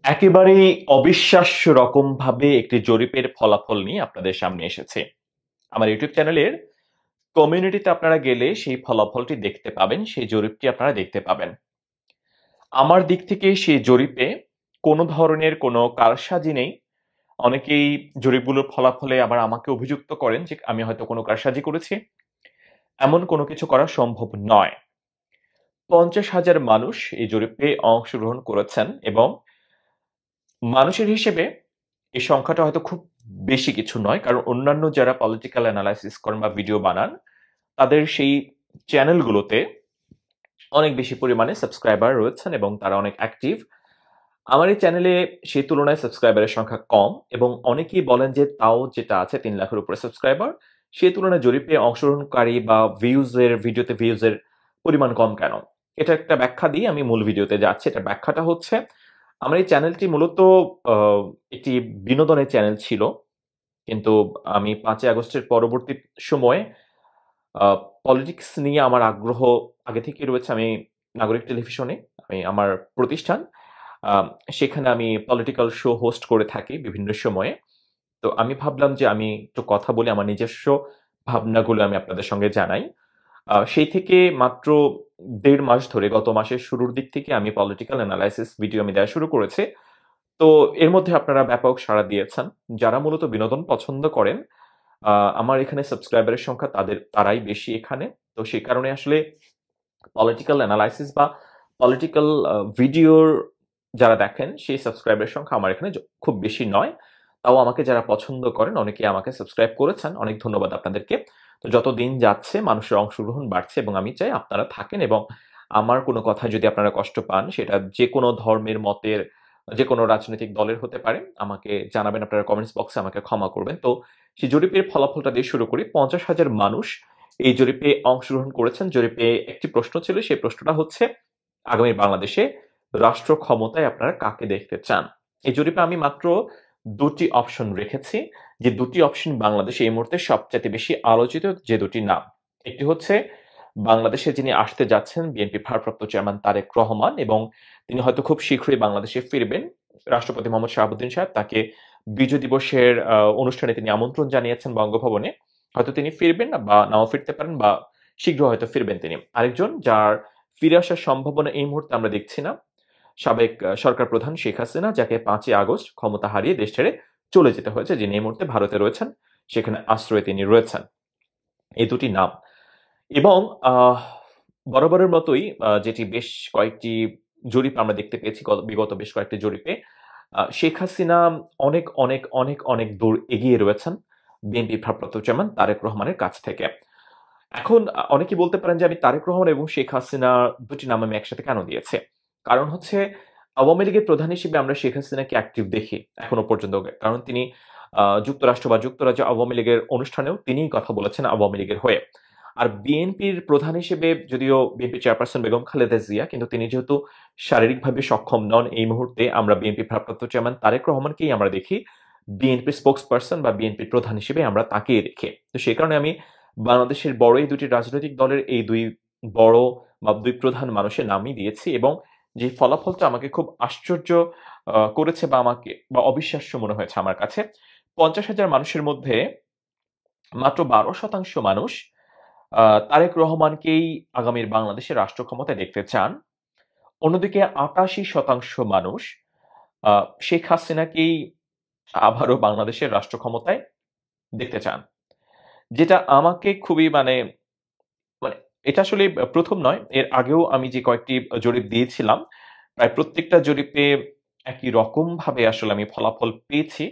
একেবারেই অবিশ্বাস্য রকমভাবে একটি জরিপের ফলাফল নিয়ে আপনাদের সামনে এসেছে। আমার ইউটিউব চ্যানেলের কমিউনিটিতে আপনারা গেলে সেই ফলাফলটি দেখতে পাবেন, সেই জরিপটি আপনারা দেখতে পাবেন। আমার দিক থেকে সেই জরিপে কোনো ধরনের কোনো কারসাজি নেই। অনেকেই জরিপগুলোর ফলাফলে আবার আমাকে অভিযুক্ত করেন যে আমি হয়তো কোনো কারসাজি করেছি। এমন কোনো কিছু করা সম্ভব নয়। ৫০,০০০ মানুষ এই জরিপে অংশগ্রহণ করেছেন এবং মানুষের হিসেবে এই সংখ্যাটা হয়তো খুব বেশি কিছু নয়। কারণ অন্যান্য যারা পলিটিক্যাল অ্যানালাইসিস করেন বা ভিডিও বানান, তাদের সেই চ্যানেলগুলোতে অনেক বেশি পরিমাণে সাবস্ক্রাইবার রয়েছেন এবং তারা অনেক অ্যাক্টিভ। আমার এই চ্যানেলে সেই তুলনায় সাবস্ক্রাইবারের সংখ্যা কম এবং অনেকেই বলেন যে তাও যেটা আছে ৩ লাখের উপরে সাবস্ক্রাইবার, সেই তুলনায় জরিপে অংশগ্রহণকারী বা ভিডিওতে ভিউজের পরিমাণ কম কেন? এটা একটা ব্যাখ্যা দিয়ে আমি মূল ভিডিওতে যাচ্ছি। এটার ব্যাখ্যাটা হচ্ছে আমার এই চ্যানেলটি মূলত আ একটি বিনোদনের চ্যানেল ছিল। কিন্তু আমি ৫ই আগস্টের পরবর্তী সময়ে আ পলিটিক্স নিয়ে আমার আগ্রহ আগে থেকেই রয়েছে। আমি নাগরিক টেলিভিশনে আমার প্রতিষ্ঠান। আ সেখানে আমি পলিটিক্যাল শো হোস্ট করে থাকি বিভিন্ন সময়ে। তো আমি ভাবলাম যে আমি একটু কথা বলি, আমার নিজস্ব ভাবনাগুলো আমি আপনাদের সঙ্গে জানাই। সেই থেকে মাত্র ১.৫ মাস ধরে গত মাসের শুরুর দিক থেকে আমি পলিটিক্যাল এনালাইসিস ভিডিও আমি দেয়া শুরু করেছি। তো এর মধ্যে আপনারা ব্যাপক সাড়া দিয়েছেন। যারা মূলত বিনোদন পছন্দ করেন, আ আমার এখানে সাবস্ক্রাইবারের সংখ্যা তারাই বেশি এখানে। তো সেই কারণে আসলে পলিটিক্যাল এনালাইসিস বা পলিটিক্যাল ভিডিওর যারা দেখেন সেই সাবস্ক্রাইবারের সংখ্যা আমার এখানে খুব বেশি নয়। তাও আমাকে যারা পছন্দ করেন অনেকেই আমাকে সাবস্ক্রাইব করেছেন। অনেক ধন্যবাদ আপনাদেরকে। তো যত দিন যাচ্ছে মানুষের অংশগ্রহণ বাড়ছে এবং আমি চাই আপনারা থাকেন এবং আমার কোনো কথায় যদি আপনারা কষ্ট পান সেটা যেকোনো ধর্মের, মতের, যেকোনো রাজনৈতিক দলের হতে পারে। আমাকে জানাবেন আপনারা কমেন্টস বক্সে, আমাকে ক্ষমা করবেন। তো সেই জরিপের ফলাফলটা দিয়ে শুরু করি। ৫০,০০০ মানুষ এই জরিপে অংশগ্রহণ করেছেন। জরিপে একটি প্রশ্ন ছিল, সেই প্রশ্নটা হচ্ছে আগামী বাংলাদেশে রাষ্ট্র ক্ষমতায় আপনারা কাকে দেখতে চান? এই জরিপে আমি মাত্র ২ টি অপশন রেখেছি। যে ২ টি অপশন বাংলাদেশে এই মুহূর্তে সবচাইতে বেশি আলোচিত যে ২ টি নাম। একটি হচ্ছে বাংলাদেশে যিনি আসতে যাচ্ছেন বিএনপির ভারপ্রাপ্ত চেয়ারম্যান তারেক রহমান এবং তিনি হয়তো খুব শীঘ্রই বাংলাদেশে ফিরবেন। রাষ্ট্রপতি মোহাম্মদ শাহাবুদ্দিন সাহেব তাকে বিজয় দিবসের অনুষ্ঠানে তিনি আমন্ত্রণ জানিয়েছেন বঙ্গভবনে। হয়তো তিনি ফিরবেন না বা নাও ফিরতে পারেন বা শীঘ্র হয়তো ফিরবেন তিনি। আরেকজন যার ফিরে আসার সম্ভাবনা এই মুহূর্তে আমরা দেখছি না, সাবেক সরকার প্রধান শেখ হাসিনা, যাকে ৫ই আগস্ট ক্ষমতা হারিয়ে দেশ ছেড়ে চলে যেতে হয়েছে, যিনি এই মুহূর্তে ভারতে রয়েছেন, সেখানে আশ্রয়ে তিনি রয়েছেন। এই ২ টি নাম এবং বরাবরের মতোই যেটি বেশ কয়েকটি জরিপ আমরা দেখতে পেয়েছি বিগত বেশ কয়েকটি জরিপে, শেখ হাসিনা অনেক, অনেক, অনেক, অনেক দূর এগিয়ে রয়েছেন বিএনপির ভারপ্রাপ্ত চেয়ারম্যান তারেক রহমানের কাছ থেকে। এখন অনেকেই বলতে পারেন যে আমি তারেক রহমান এবং শেখ হাসিনা ২ টি নাম আমি একসাথে কেন দিয়েছি? কারণ হচ্ছে আওয়ামী লীগের প্রধান হিসেবে আমরা শেখ হাসিনাকে অ্যাক্টিভ দেখি এখনো পর্যন্ত। কারণ তিনি যুক্তরাষ্ট্র বা যুক্তরাজ্য আওয়ামী লীগের অনুষ্ঠানেও তিনিই কথা বলেছেন আওয়ামী লীগের হয়ে। আর বিএনপির প্রধান হিসেবে যদিও বিএনপি চেয়ারপারসন বেগম খালেদা জিয়া, কিন্তু তিনি যেহেতু শারীরিকভাবে সক্ষম নন এই মুহূর্তে, আমরা বিএনপির ভারপ্রাপ্ত চেয়ারম্যান তারেক রহমানকেই আমরা দেখি বিএনপির স্পোকস পারসন বা বিএনপির প্রধান হিসেবে আমরা তাকেই দেখি। তো সেই কারণে আমি বাংলাদেশের বড় এই ২ টি রাজনৈতিক দলের এই ২ বড় বা ২ প্রধান মানুষের নামই দিয়েছি এবং যে ফলাফলটা আমাকে খুব আশ্চর্য করেছে বা অবিশ্বাস্য মনে হয়েছে আমার কাছে। ৫০,০০০ মানুষের মধ্যে মাত্র ১২% মানুষ আ তারেক রহমানকেই আগামীর বাংলাদেশের রাষ্ট্র ক্ষমতায় দেখতে চান। অন্যদিকে ৮৮% মানুষ আ শেখ হাসিনাকেই আবারও বাংলাদেশের রাষ্ট্র ক্ষমতায় দেখতে চান। যেটা আমাকে খুবই মানে এটা আসলে ১ম নয়। এর আগেও আমি যে কয়েকটি জরিপ দিয়েছিলাম, প্রায় প্রত্যেকটা জরিপে একই রকমভাবে আসলে আমি ফলাফল পেয়েছি।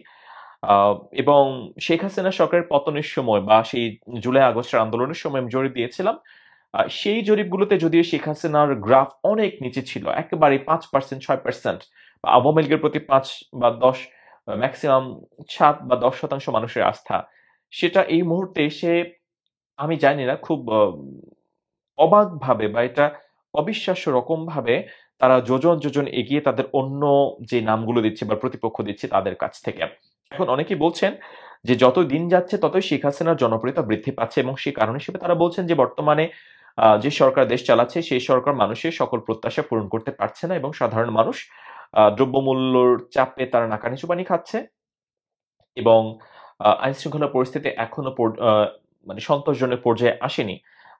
আ এবং শেখ হাসিনা সরকারের পতনের সময় বা সেই জুলাই-আগস্টের আন্দোলনের সময় আমি জরিপ দিয়েছিলাম। সেই জরিপগুলোতে যদিও শেখ হাসিনার গ্রাফ অনেক নিচে ছিল। একেবারে ৫% ৬% বা আওয়ামী লীগের প্রতি ৫ বা ১০ মেক্সিমাম ৭ বা ১০% মানুষের আস্থা। সেটা এই মুহূর্তে এসে আমি জানি না খুব অবাকভাবে বা এটা অবিশ্বাস্য রকমভাবে তারা যোজন, যোজন এগিয়ে তাদের অন্য যে নামগুলো দিচ্ছে বা প্রতিপক্ষ দিচ্ছে তাদের কাছ থেকে। এখন অনেকেই বলছেন যে যত দিন যাচ্ছে ততই শেখ হাসিনার জনপ্রিয়তা বৃদ্ধি পাচ্ছে এবং সে কারণ হিসেবে তারা বলছেন যে বর্তমানে যে সরকার দেশ চালাচ্ছে সেই সরকার মানুষের সকল প্রত্যাশা পূরণ করতে পারছে না এবং সাধারণ মানুষ দ্রব্যমূল্যর চাপে তারা নাকানি চুবানি খাচ্ছে এবং আইনশৃঙ্খলা পরিস্থিতি এখনো মানে সন্তোষজনক পর্যায়ে আসেনি।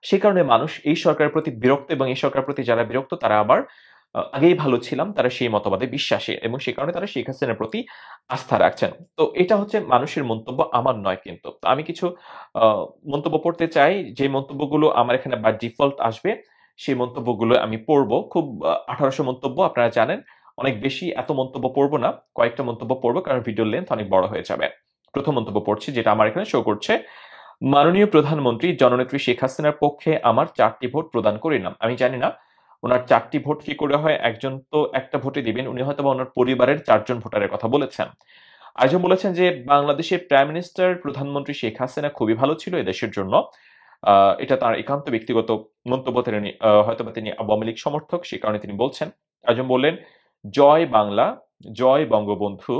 সে কারণে মানুষ এই সরকারের প্রতি বিরক্ত এবং এই সরকারের প্রতি যারা বিরক্ত তারা আবার আগেই ভালো ছিলাম তারা সেই মতবাদে বিশ্বাসী এবং সে কারণে তারা শেখ হাসিনার প্রতি আস্থা রাখছেন। তো এটা হচ্ছে মানুষের মন্তব্য, আমার নয় কিন্তু। তো আমি কিছু আ মন্তব্য পড়তে চাই, যে মন্তব্যগুলো আমার এখানে বাই ডিফল্ট আসবে, সেই মন্তব্যগুলো আমি পড়ব। খুব ১৮০০ মন্তব্য আপনারা জানেন। অনেক বেশি এত মন্তব্য পড়ব না। কয়েকটা মন্তব্য পড়ব কারণ ভিডিওর লেন্থ অনেক বড় হয়ে যাবে। প্রথম মন্তব্য পড়ছি যেটা আমার এখানে শো করছে। মাননীয় প্রধানমন্ত্রী জননেত্রী শেখ হাসিনার পক্ষে আমার ৪ টি ভোট প্রদান করিলাম। আমি জানি না উনার ৪ টি ভোট কি করে হয়? একজন তো একটা ভোটই দিবেন। উনি হয়তোবা উনার পরিবারের ৪ জন ভোটারের কথা বলেছেন। আরেকজন বলেছেন যে বাংলাদেশের প্রাইম মিনিস্টার প্রধানমন্ত্রী শেখ হাসিনা খুবই ভালো ছিল এদেশের জন্য। আ এটা তার একান্ত ব্যক্তিগত মন্তব্য। হয়তোবা তিনি আওয়ামী লীগ সমর্থক, সে কারণে তিনি বলছেন। আরেকজন বললেন, "জয় বাংলা, জয় বঙ্গবন্ধু,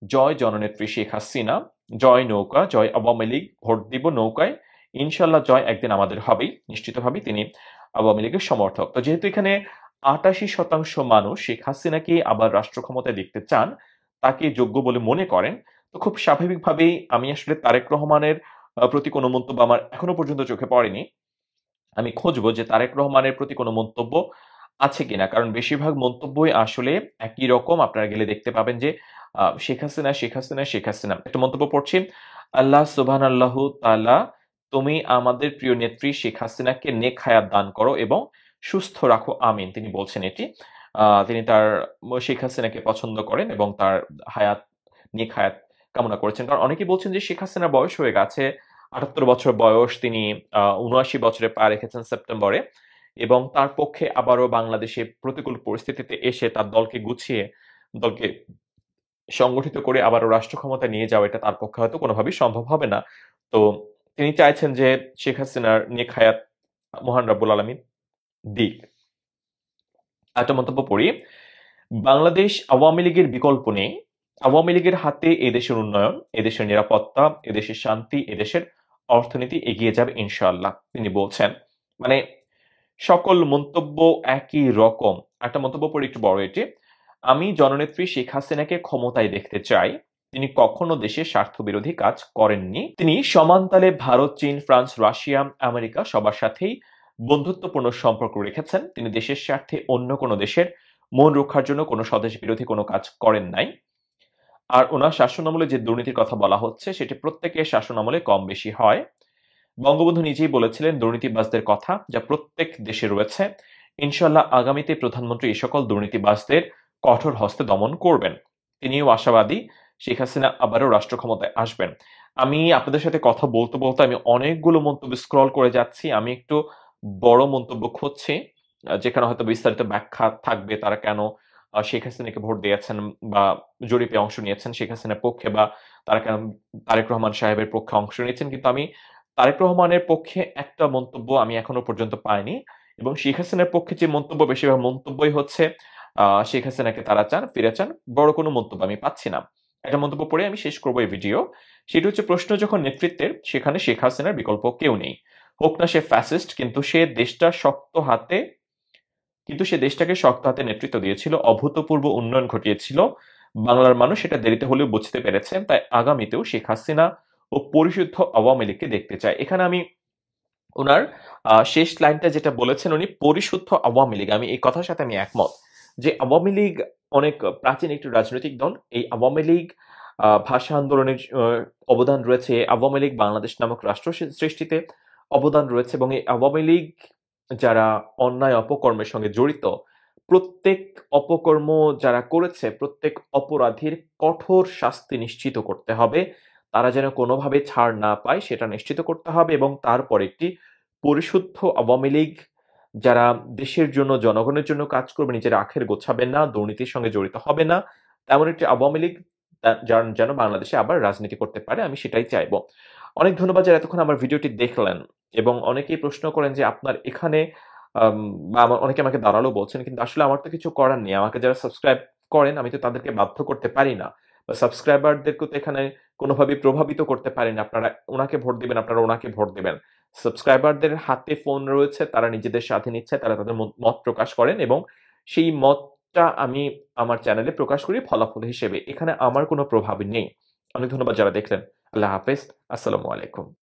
জয় জননেত্রী শেখ হাসিনা, জয় নৌকা, জয় আওয়ামী লীগ, ভোট দিব নৌকায়, ইনশাল্লাহ জয় একদিন আমাদের হবেই।" নিশ্চিতভাবেই তিনি আওয়ামী লীগের সমর্থক। তো যেহেতু এখানে ৮৮% মানুষ শেখ হাসিনাকে আবার রাষ্ট্র ক্ষমতায় দেখতে চান, তাকে যোগ্য বলে মনে করেন, তো খুব স্বাভাবিকভাবেই আমি আসলে তারেক রহমানের প্রতি কোনো মন্তব্য আমার এখনো পর্যন্ত চোখে পড়েনি। আমি খুঁজবো যে তারেক রহমানের প্রতি কোনো মন্তব্য আছে কিনা। কারণ বেশিরভাগ মন্তব্যই আসলে একই রকম। আপনারা গেলে দেখতে পাবেন যে শেখ হাসিনা, শেখ হাসিনা, শেখ হাসিনা। একটা মন্তব্য পড়ছি। আল্লাহ সুবহানাল্লাহু তাআলা তুমি আমাদের প্রিয় নেত্রী শেখ হাসিনাকে নেক হায়াত দান করো এবং সুস্থ রাখো আমিন। তিনি বলছেন এটি। তিনি তার শেখ হাসিনাকে পছন্দ করেন এবং তার নেক হায়াত কামনা করেছেন। কারণ অনেকেই বলছেন যে শেখ হাসিনার বয়স হয়ে গেছে। ৭৮ বছর বয়স, তিনি ৭৯ বছরে পা রেখেছেন সেপ্টেম্বরে এবং তার পক্ষে আবারও বাংলাদেশে প্রতিকূল পরিস্থিতিতে এসে তার দলকে গুছিয়ে, দলকে সংগঠিত করে আবারও রাষ্ট্র ক্ষমতায় নিয়ে যাওয়া এটা তার পক্ষে হয়তো কোনোভাবেই সম্ভব হবে না। তো তিনি চাইছেন যে শেখ হাসিনার নেক হায়াত মহান রব্বুল আলামিন দিক। আরেকটা মন্তব্য পড়ি। বাংলাদেশ আওয়ামী লীগের বিকল্প নেই। আওয়ামী লীগের হাতে এদেশের উন্নয়ন, এদেশের নিরাপত্তা, এদেশের শান্তি, এদেশের অর্থনীতি এগিয়ে যাবে ইনশাআল্লাহ। তিনি বলছেন। মানে সকল মন্তব্য একই রকম। একটা মন্তব্য পড়ি একটু বড় এটি। আমি জননেত্রী শেখ হাসিনাকে ক্ষমতায় দেখতে চাই। তিনি কখনো দেশের স্বার্থবিরোধী কাজ করেননি। তিনি সমানতালে ভারত, চীন, ফ্রান্স, রাশিয়া, আমেরিকা সবার সাথেই বন্ধুত্বপূর্ণ সম্পর্ক রেখেছেন। তিনি দেশের স্বার্থে অন্য কোনো দেশের মন রক্ষার জন্য কোনো স্বদেশ বিরোধী কোনো কাজ করেন নাই। আর ওনার শাসনামলে যে দুর্নীতির কথা বলা হচ্ছে সেটি প্রত্যেকের শাসনামলে কম বেশি হয়। বঙ্গবন্ধু নিজেই বলেছিলেন দুর্নীতিবাজদের কথা, যা প্রত্যেক দেশে রয়েছে। ইনশাল্লাহ আগামীতে প্রধানমন্ত্রী এই সকল দুর্নীতিবাজদের কঠোর হস্তে দমন করবেন। তিনিও আশাবাদী শেখ হাসিনা আবারও রাষ্ট্র ক্ষমতায় আসবেন। আমি আপনাদের সাথে কথা বলতে বলতে আমি অনেকগুলো মন্তব্য স্ক্রল করে যাচ্ছি। আমি একটু বড় মন্তব্য খুঁজছি যেখানে হয়তো বিস্তারিত ব্যাখ্যা থাকবে তারা কেন শেখ হাসিনাকে ভোট দিয়েছেন বা জরিপে অংশ নিয়েছেন শেখ হাসিনার পক্ষে, বা তারা কেন তারেক রহমান সাহেবের পক্ষে অংশ নিয়েছেন। কিন্তু আমি তারেক রহমানের পক্ষে একটা মন্তব্য আমি এখনো পর্যন্ত পাইনি এবং শেখ হাসিনার পক্ষে যে মন্তব্য বেশিরভাগ মন্তব্যই হচ্ছে শেখ হাসিনাকে তারা চান, ফিরে চান। বড় কোনো মন্তব্য আমি পাচ্ছি না। একটা মন্তব্য পড়ে আমি শেষ করবো এই ভিডিও। সেটি হচ্ছে, প্রশ্ন যখন নেতৃত্বের, সেখানে শেখ হাসিনার বিকল্প কেউ নেই। হোক না সে ফ্যাসিস্ট, কিন্তু সে দেশটাকে শক্ত হাতে নেতৃত্ব দিয়েছিল, অভূতপূর্ব উন্নয়ন ঘটিয়েছিল। বাংলার মানুষ এটা দেরিতে হলেও বুঝতে পেরেছে। তাই আগামীতেও শেখ হাসিনা ও পরিশুদ্ধ আওয়ামী লীগকে দেখতে চায়। এখানে আমি উনার শেষ লাইনটা যেটা বলেছেন উনি, পরিশুদ্ধ আওয়ামী লীগ, আমি এই কথার সাথে আমি একমত যে আওয়ামী লীগ অনেক প্রাচীন একটি রাজনৈতিক দল। এই আওয়ামী লীগ ভাষা আন্দোলনের অবদান রয়েছে। আওয়ামী লীগ বাংলাদেশ নামক রাষ্ট্র সৃষ্টিতে অবদান রয়েছে এবং এই আওয়ামী লীগ যারা অন্যায় অপকর্মের সঙ্গে জড়িত, প্রত্যেক অপকর্ম যারা করেছে, প্রত্যেক অপরাধীর কঠোর শাস্তি নিশ্চিত করতে হবে। তারা যেন কোনোভাবে ছাড় না পায় সেটা নিশ্চিত করতে হবে এবং তারপর একটি পরিশুদ্ধ আওয়ামী লীগ যারা দেশের জন্য, জনগণের জন্য কাজ করবে, নিজের আখের গোছাবেন না, দুর্নীতির সঙ্গে জড়িত হবে না, তেমন একটি আওয়ামী লীগ যেন বাংলাদেশে আবার রাজনীতি করতে পারে, আমি সেটাই চাইবো। অনেক ধন্যবাদ যারা এতক্ষণ আমার ভিডিওটি দেখলেন এবং অনেকেই প্রশ্ন করেন যে আপনার এখানে বা অনেকে আমাকে দাঁড়ালো বলছেন, কিন্তু আসলে আমার তো কিছু করার নেই। আমাকে যারা সাবস্ক্রাইব করেন আমি তো তাদেরকে বাধ্য করতে পারি না, বা সাবস্ক্রাইবারদেরকে তো এখানে কোনোভাবে প্রভাবিত করতে পারি না। আপনারা ওনাকে ভোট দিবেন, আপনারা ওনাকে ভোট দিবেন। সাবস্ক্রাইবারদের হাতে ফোন রয়েছে, তারা নিজেদের স্বাধীন ইচ্ছায় তারা তাদের মত প্রকাশ করেন এবং সেই মত টা আমি আমার চ্যানেলে প্রকাশ করি ফলাফল হিসেবে। এখানে আমার কোনো প্রভাব নেই। অনেক ধন্যবাদ যারা দেখলেন। আল্লাহ হাফেজ। আসসালামু আলাইকুম।